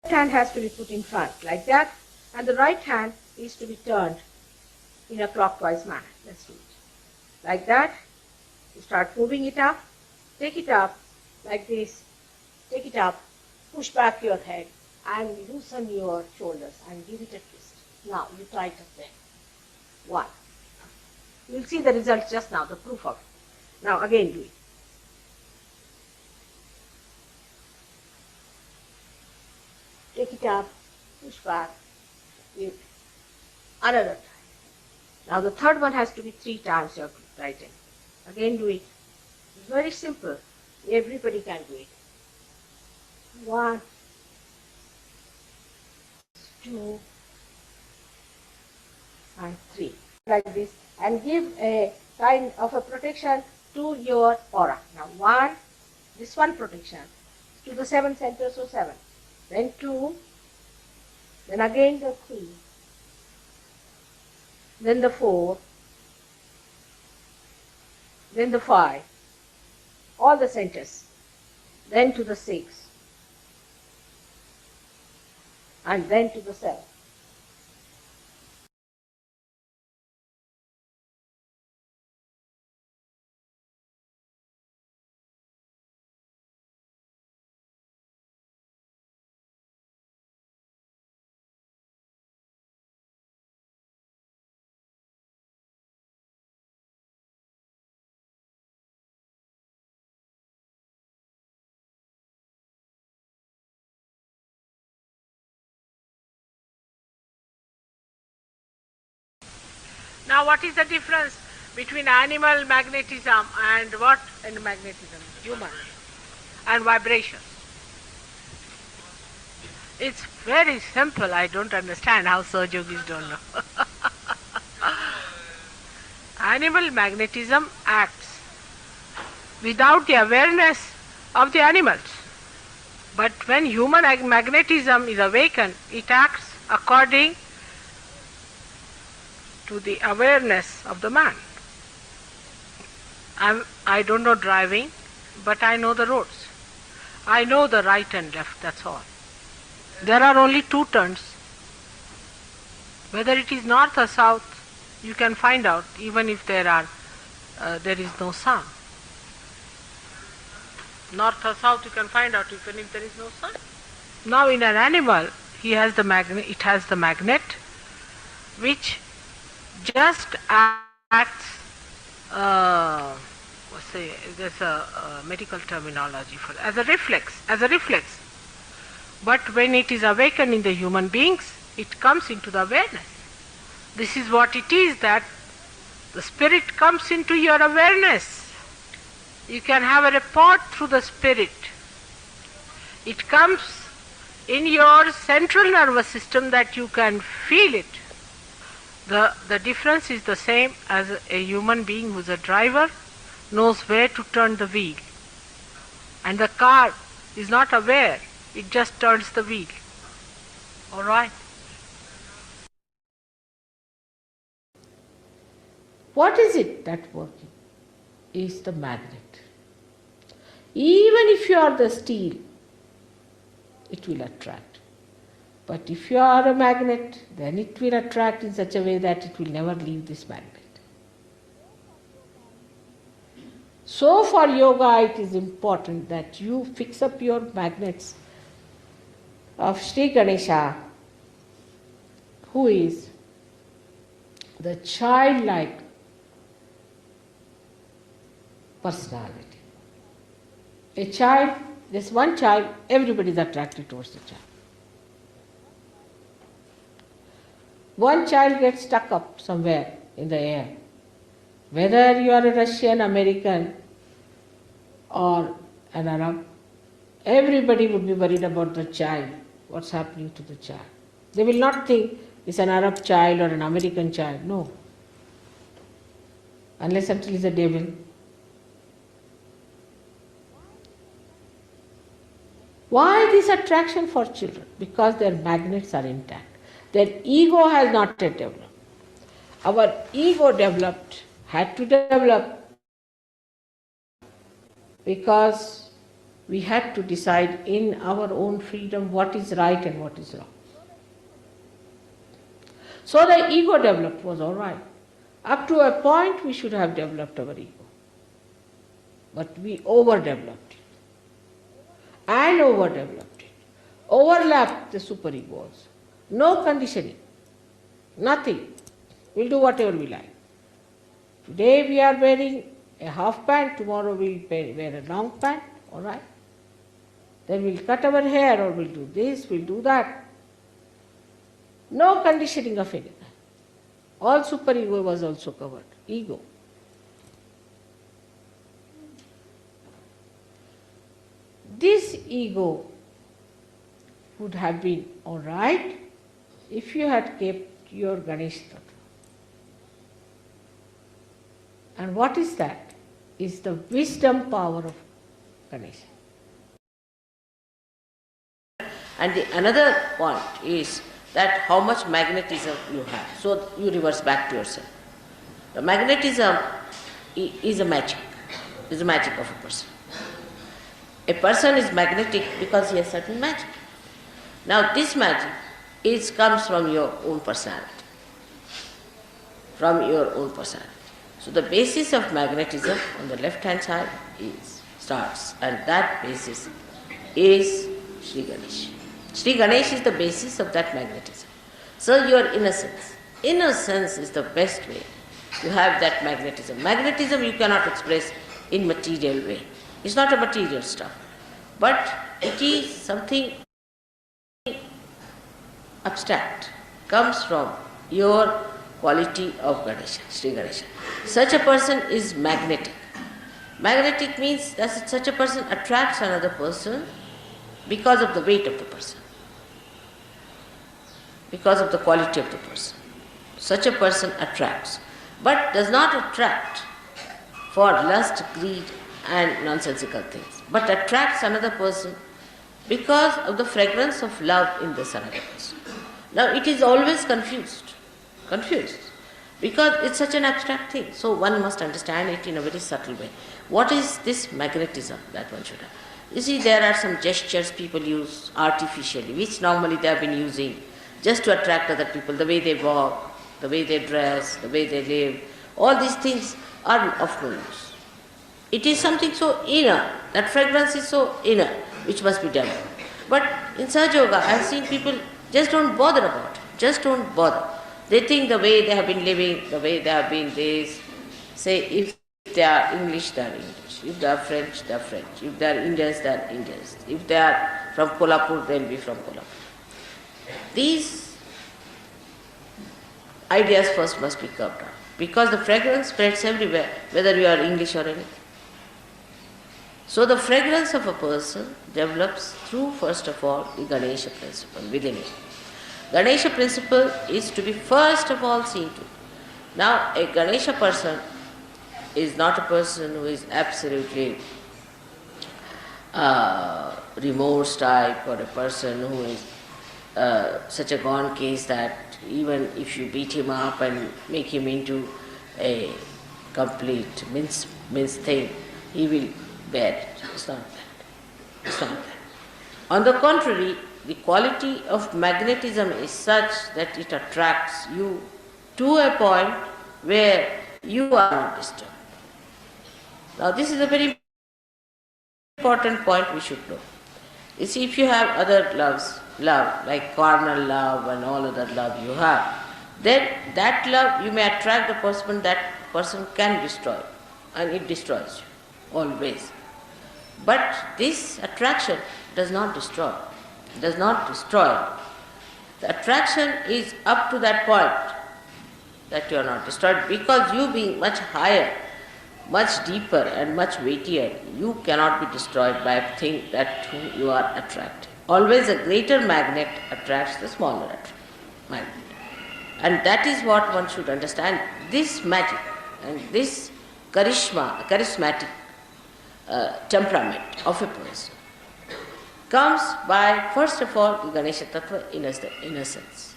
hand has to be put in front like that, and the right hand is to be turned in a clockwise manner. Let's do it. Like that, you start moving it up, take it up like this, take it up, push back your head and loosen your shoulders and give it a twist. Now you try it again. 1. You'll see the result just now, the proof of it. Now again do it. Take it up, push back, give another time. Now the third one has to be 3 times your right hand. Again do it. It's very simple. Everybody can do it. 1, 2, and 3. Like this. And give a kind of a protection to your aura. Now 1, this one protection to the 7 centers, so 7. Then 2, then again the 3, then the 4, then the 5, all the centers, then to the 6, and then to the 7. Now what is the difference between animal magnetism and what? And magnetism, human, and vibrations? It's very simple. I don't understand how Saj Yogis don't know. Animal magnetism acts without the awareness of the animals. But when human magnetism is awakened, it acts according to the awareness of the man. I don't know driving, but I know the roads. I know the right and left, that's all. There are only 2 turns. Whether it is north or south, you can find out even if there is no sun. North or south you can find out even if there is no sun. Now in an animal, it has the magnet which just acts, there's a medical terminology for it, as a reflex. But when it is awakened in the human beings, it comes into the awareness. This is what it is, that the spirit comes into your awareness. You can have a report through the spirit. It comes in your central nervous system that you can feel it. The difference is the same as a human being who is a driver knows where to turn the wheel. And the car is not aware, it just turns the wheel. Alright? What is it that working? Is the magnet. Even if you are the steel, it will attract. But if you are a magnet, then it will attract in such a way that it will never leave this magnet. So for yoga, it is important that you fix up your magnets of Sri Ganesha, who is the childlike personality. A child, there's one child, everybody is attracted towards the child. One child gets stuck up somewhere in the air. Whether you are a Russian, American or an Arab, everybody would be worried about the child, what's happening to the child. They will not think it's an Arab child or an American child, no. Unless until it's a devil. Why this attraction for children? Because their magnets are intact. Their ego has not yet developed. Our ego had to develop because We had to decide in our own freedom what is right and what is wrong. So the ego developed was all right. Up to a point we should have developed our ego. But we overdeveloped it. And overdeveloped it. Overlapped the superego also. No conditioning. Nothing. We'll do whatever we like. Today we are wearing a half pant, tomorrow we'll wear a long pant, all right? Then we'll cut our hair or we'll do this, we'll do that. No conditioning of any kind. All superego was also covered. Ego. This ego would have been all right if you had kept your Ganesh Tattva. And what is that? Is the wisdom power of Ganesha. And another point is that how much magnetism you have. So you reverse back to yourself. The magnetism is a magic of a person. A person is magnetic because he has certain magic. Now this magic comes from your own personality. From your own personality. So the basis of magnetism on the left hand side starts, and that basis is Sri Ganesh. Sri Ganesh is the basis of that magnetism. So your innocence. Innocence is the best way to have that magnetism. Magnetism you cannot express in material way. It's not a material stuff. But it is something abstract. Comes from your quality of Ganesha, Sri Ganesha. Such a person is magnetic. Magnetic means that such a person attracts another person because of the weight of the person, because of the quality of the person. Such a person attracts, but does not attract for lust, greed and nonsensical things, but attracts another person because of the fragrance of love in this another person. Now it is always confused, because it's such an abstract thing. So one must understand it in a very subtle way. What is this magnetism that one should have? You see, there are some gestures people use artificially, which normally they have been using just to attract other people, the way they walk, the way they dress, the way they live. All these things are of no use. It is something so inner, that fragrance is so inner, which must be done. But in Sahaja Yoga, I have seen people just don't bother about it, just don't bother. They think the way they have been living, the way they have been this, say if they are English, they are English. If they are French, they are French. If they are Indians, they are Indians. If they are from Kolhapur, they will be from Kolhapur. These ideas first must be curbed down, because the fragrance spreads everywhere, whether you are English or anything. So the fragrance of a person develops through, first of all, the Ganesha principle within it. Ganesha principle is to be first of all seen to. Now a Ganesha person is not a person who is absolutely remorse type, or a person who is such a gone case that even if you beat him up and make him into a complete mince thing, he will bear it. It's not that. It's not that. On the contrary, the quality of magnetism is such that it attracts you to a point where you are not disturbed. Now this is a very important point we should know. You see, if you have other love, like carnal love and all other love you have, then that love you may attract the person, that person can destroy, and it destroys you, always. But this attraction does not destroy. Does not destroy. The attraction is up to that point that you are not destroyed, because you being much higher, much deeper and much weightier, you cannot be destroyed by a thing that whom you are attracting. Always a greater magnet attracts the smaller magnet. And that is what one should understand. This magic and this charismatic temperament of a person comes by, first of all, the Ganesha Tattva, innocence,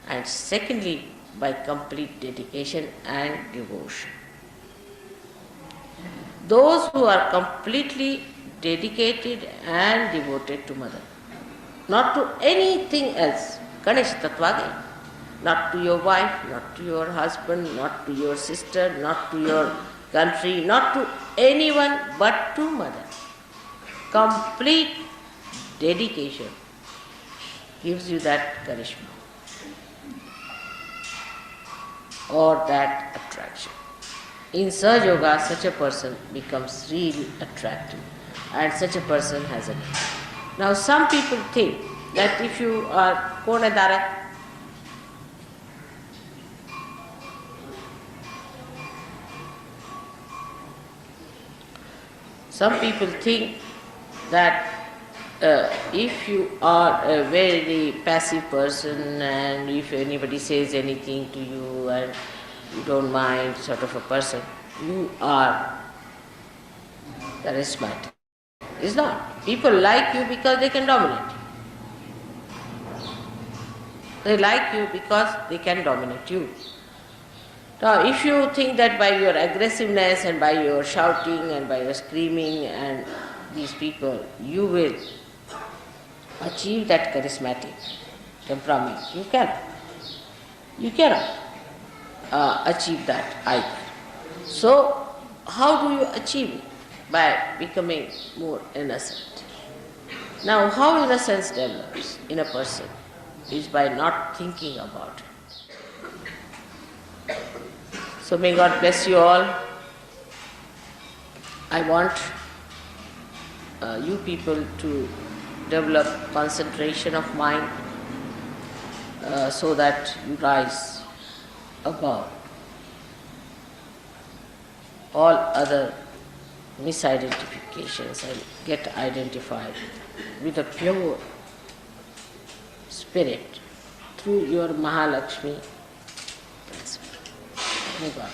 and secondly, by complete dedication and devotion. Those who are completely dedicated and devoted to Mother. Not to anything else. Ganesh Tattva again. Not to your wife, not to your husband, not to your sister, not to your country, not to anyone but to Mother. Complete dedication gives you that charisma or that attraction. In Sahaja Yoga, such a person becomes really attractive and such a person has a name. Now some people think that if you are Konadara, some people think that if you are a very passive person and if anybody says anything to you and you don't mind sort of a person, you are charismatic. It's not. People like you because they can dominate. They like you because they can dominate you. Now, if you think that by your aggressiveness and by your shouting and by your screaming and these people, you will achieve that charismatic temperament, you cannot. You cannot achieve that either. So, how do you achieve it? By becoming more innocent. Now, how innocence develops in a person is by not thinking about it. So may God bless you all. I want you people to develop concentration of mind so that you rise above all other misidentifications and get identified with a pure spirit through your Mahalakshmi. May God.